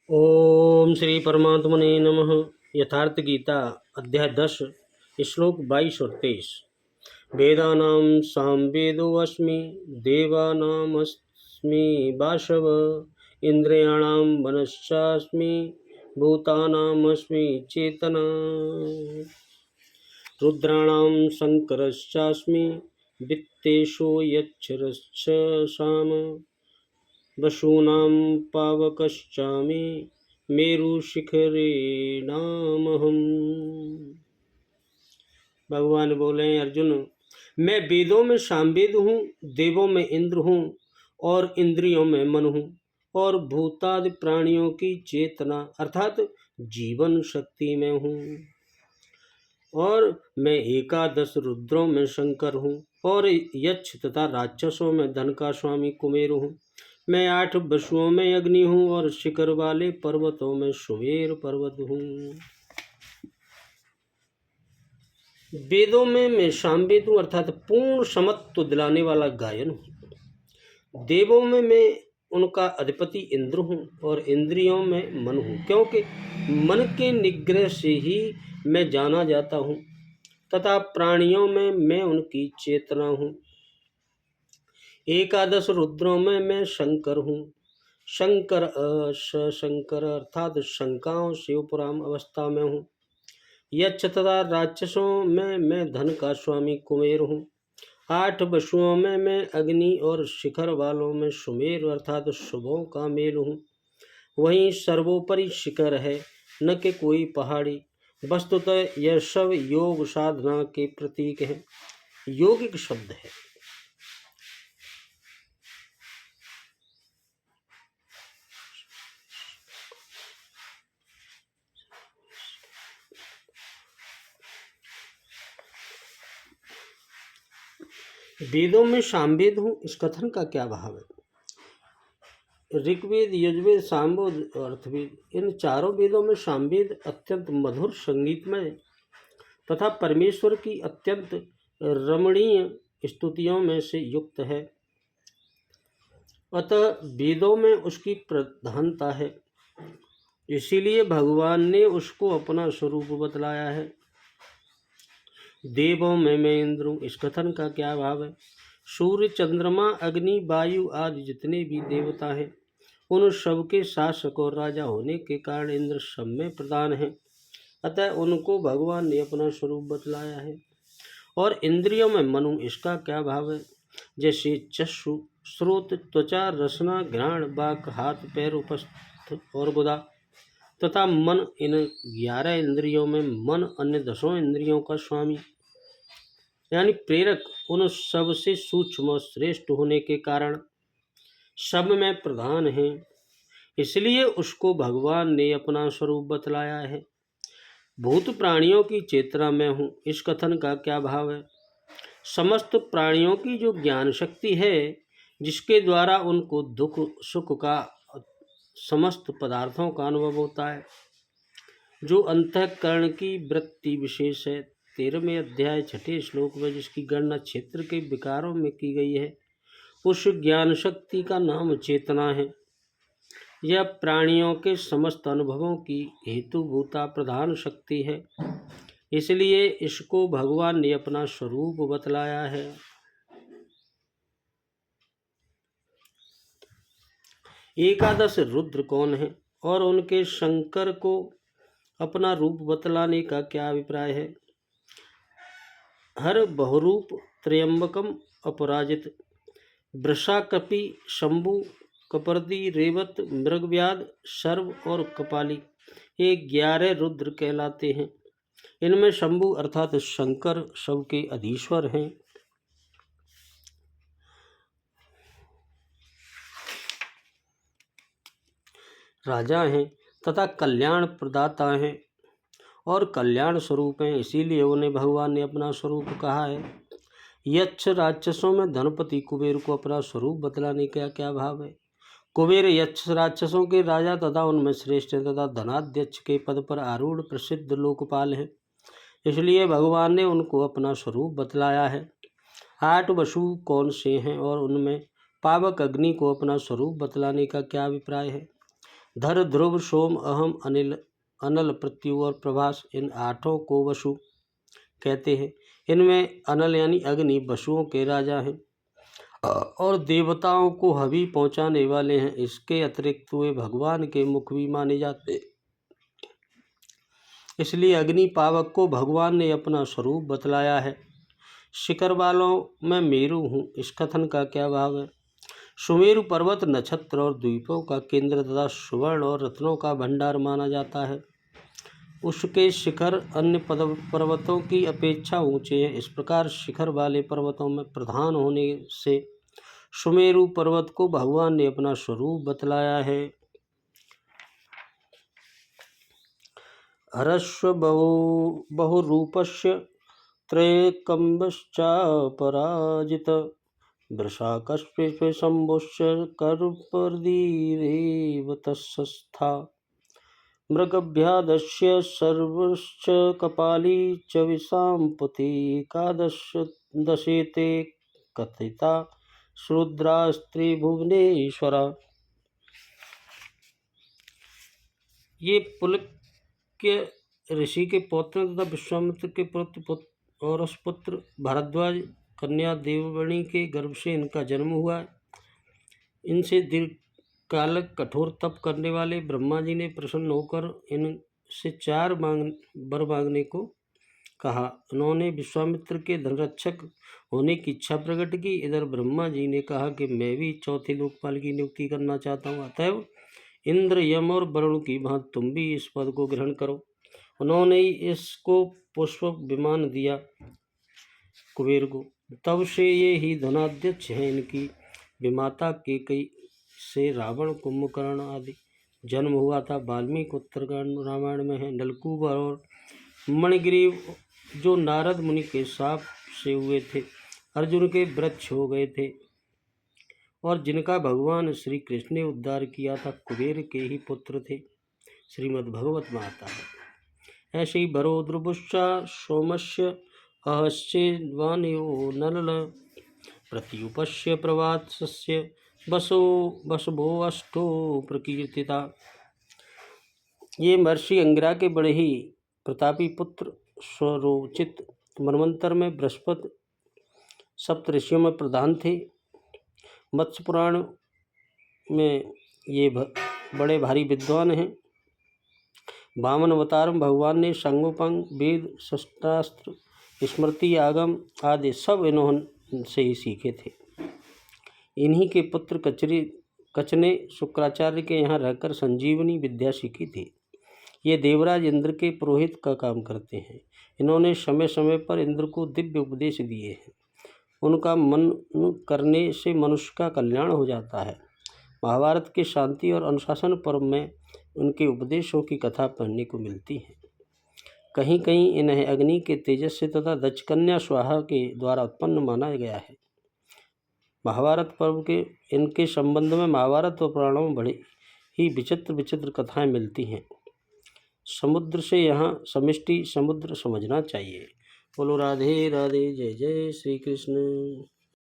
ओम श्री परमात्मने नमः। यथार्थ गीता अध्याय 10 श्लोक 22 और 23। वेदानां सामवेदो अस्मि देवानामस्मि वासव इंद्रियाणां मनश्चास्मि भूतानामस्मि चेतना रुद्राणां शंकरश्चास्मि वित्तेषु यक्षरश्च साम वसूनां पावकश्चामि मेरुशिखरे नामहम्। भगवान बोले, अर्जुन, मैं वेदों में सामवेद हूँ, देवों में इंद्र हूँ और इंद्रियों में मन हूँ और भूतादि प्राणियों की चेतना अर्थात जीवन शक्ति में हूँ और मैं एकादश रुद्रों में शंकर हूँ और यक्ष तथा राक्षसों में धन का स्वामी कुबेर हूँ। मैं 8 वसुओं में अग्नि हूँ और शिखर वाले पर्वतों में सुमेर पर्वत हूँ। वेदों में मैं सामवेद हूँ अर्थात पूर्ण समत्व दिलाने वाला गायन हूँ। देवों में मैं उनका अधिपति इंद्र हूँ और इंद्रियों में मन हूँ, क्योंकि मन के निग्रह से ही मैं जाना जाता हूँ तथा प्राणियों में मैं उनकी चेतना हूँ। एकादश रुद्रों में मैं शंकर हूँ। शंकर अर्थात शंकाओं से उपराम अवस्था में हूँ। यक्ष तथा राक्षसों में मैं धन का स्वामी कुबेर हूँ। 8 वसुओं में मैं अग्नि और शिखर वालों में सुमेर अर्थात शुभों का मेल हूँ। वहीं सर्वोपरि शिखर है, न कि कोई पहाड़ी। वस्तुतः यह सब योग साधना के प्रतीक है, योगिक शब्द है। वेदों में सामवेद हूँ, इस कथन का क्या भाव है? ऋग्वेद, यजुर्वेद, सामवेद, अर्थवेद, इन चारों वेदों में सामवेद अत्यंत मधुर संगीतमय तथा परमेश्वर की अत्यंत रमणीय स्तुतियों में से युक्त है। अतः वेदों में उसकी प्रधानता है, इसीलिए भगवान ने उसको अपना स्वरूप बतलाया है। देवों में मैं इंद्र हूँ, इस कथन का क्या भाव है? सूर्य, चंद्रमा, अग्नि, वायु आदि जितने भी देवता हैं, उन सबके शासक और राजा होने के कारण इंद्र सब में प्रधान है। अतः उनको भगवान ने अपना स्वरूप बतलाया है। और इंद्रियों में मन हूँ, इसका क्या भाव है? जैसे चक्षु, श्रोत, त्वचा, रसना, घ्राण, बाक, हाथ, पैर, उपस्थ और गुदा तथा मन, इन 11 इंद्रियों में मन अन्य 10 इंद्रियों का स्वामी यानी प्रेरक उन सब से सूक्ष्म और श्रेष्ठ होने के कारण सब में प्रधान है। इसलिए उसको भगवान ने अपना स्वरूप बतलाया है। भूत प्राणियों की चेतना में हूँ, इस कथन का क्या भाव है? समस्त प्राणियों की जो ज्ञान शक्ति है, जिसके द्वारा उनको दुख सुख का समस्त पदार्थों का अनुभव होता है, जो अंतःकरण की वृत्ति विशेष है। 13वें अध्याय 6ठे श्लोक में जिसकी गणना क्षेत्र के विकारों में की गई है, उस ज्ञान शक्ति का नाम चेतना है। यह प्राणियों के समस्त अनुभवों की हेतुभूता प्रधान शक्ति है, इसलिए इसको भगवान ने अपना स्वरूप बतलाया है। एकादश रुद्र कौन है और उनके शंकर को अपना रूप बतलाने का क्या अभिप्राय है? हर बहुरूप, त्र्यंबकम अपराजित, वृषाकपि, शंभु, कपर्दी, रेवत, मृगव्याध, सर्व और कपाली, ये 11 रुद्र कहलाते हैं। इनमें शंभु अर्थात शंकर सबके अधीश्वर हैं। राजा हैं तथा कल्याण प्रदाता हैं और कल्याण स्वरूप हैं, इसीलिए उन्हें भगवान ने अपना स्वरूप कहा है। यक्ष राक्षसों में धनपति कुबेर को अपना स्वरूप बतलाने का क्या भाव है? कुबेर यक्ष राक्षसों के राजा तथा उनमें श्रेष्ठ हैं तथा धनाध्यक्ष के पद पर आरूढ़ प्रसिद्ध लोकपाल हैं, इसलिए भगवान ने उनको अपना स्वरूप बतलाया है। 8 वसु कौन से हैं और उनमें पावक अग्नि को अपना स्वरूप बतलाने का क्या अभिप्राय है? धर, ध्रुव, सोम, अहम, अनिल, अनल, पृथ्वी और प्रभास, इन 8 को वसु कहते हैं। इनमें अनल यानी अग्नि वसुओं के राजा हैं और देवताओं को हवि पहुंचाने वाले हैं। इसके अतिरिक्त वे भगवान के मुख भी माने जाते हैं। इसलिए अग्नि पावक को भगवान ने अपना स्वरूप बतलाया है। शिखर वालों में मेरु हूँ, इस कथन का क्या भाव है? सुमेरु पर्वत नक्षत्र और द्वीपों का केंद्र तथा सुवर्ण और रत्नों का भंडार माना जाता है। उसके शिखर अन्य पर्वतों की अपेक्षा ऊंचे हैं। इस प्रकार शिखर वाले पर्वतों में प्रधान होने से सुमेरु पर्वत को भगवान ने अपना स्वरूप बतलाया है। हरस्व बहुरूपस्य त्रैकम्बश्चापराजित वृषाकस्पे शम्भुश्च कर्पदीरेव तत्सस्था मृगभ्यादस्य सर्वश्च कपाली च विशाम्पति एकादशेते कथिता शूद्रास्त्री भुवनेश्वरा। ये पुलक्य ऋषि के पौत्र तथा विश्वामित्र के पुत्र और उस पुत्र भारद्वाज कन्या देववाणी के गर्भ से इनका जन्म हुआ। इनसे दीर्घकालिक कठोर तप करने वाले ब्रह्मा जी ने प्रसन्न होकर इनसे 4 वर मांगने को कहा। उन्होंने विश्वामित्र के धनरक्षक होने की इच्छा प्रकट की। इधर ब्रह्मा जी ने कहा कि मैं भी चौथे लोकपाल की नियुक्ति करना चाहता हूँ, अतएव इंद्र, यम और वरुण की भांति तुम भी इस पद को ग्रहण करो। उन्होंने इसको पुष्पक विमान दिया कुबेर को। तब से ये ही धनाध्यक्ष हैं। इनकी विमाता केकई से रावण, कुंभकर्ण आदि जन्म हुआ था। वाल्मीकि उत्तरकांड रामायण में है। नलकूबर और मणिग्रीव जो नारद मुनि के शाप से हुए थे, अर्जुन के वृक्ष हो गए थे और जिनका भगवान श्री कृष्ण ने उद्धार किया था, कुबेर के ही पुत्र थे। श्रीमद् भगवत में आता है। ऐसे ही भरो ध्रुवुश्चा सोमस्य अहश्चेद्वान्यो नल प्रत्युपस्य प्रवात्स्य वसुभो अष्टो प्रकीर्तिता। ये महर्षि अंगिरा के बड़े ही प्रतापी पुत्र स्वरोचित मनवंतर में बृहस्पति सप्त ऋषियों में प्रधान थे। मत्स्य पुराण में ये बड़े भारी विद्वान हैं। वामन अवतार में भगवान ने सांगोपांग, वेद, शस्त्रास्त्र, स्मृति, आगम आदि सब इन्होंने से ही सीखे थे। इन्हीं के पुत्र कचने शुक्राचार्य के यहाँ रहकर संजीवनी विद्या सीखी थी। ये देवराज इंद्र के पुरोहित का काम करते हैं। इन्होंने समय समय पर इंद्र को दिव्य उपदेश दिए हैं। उनका मन करने से मनुष्य का कल्याण हो जाता है। महाभारत के शांति और अनुशासन पर्व में उनके उपदेशों की कथा पढ़ने को मिलती है। कहीं कहीं इन्हें अग्नि के तेजस से तथा दक्ष कन्या स्वाहा के द्वारा उत्पन्न माना गया है। महाभारत पर्व के इनके संबंध में महाभारत और पुराणों में बड़ी ही विचित्र विचित्र कथाएं मिलती हैं। समुद्र से यहाँ समष्टि समुद्र समझना चाहिए। बोलो राधे राधे, जय जय श्री कृष्ण।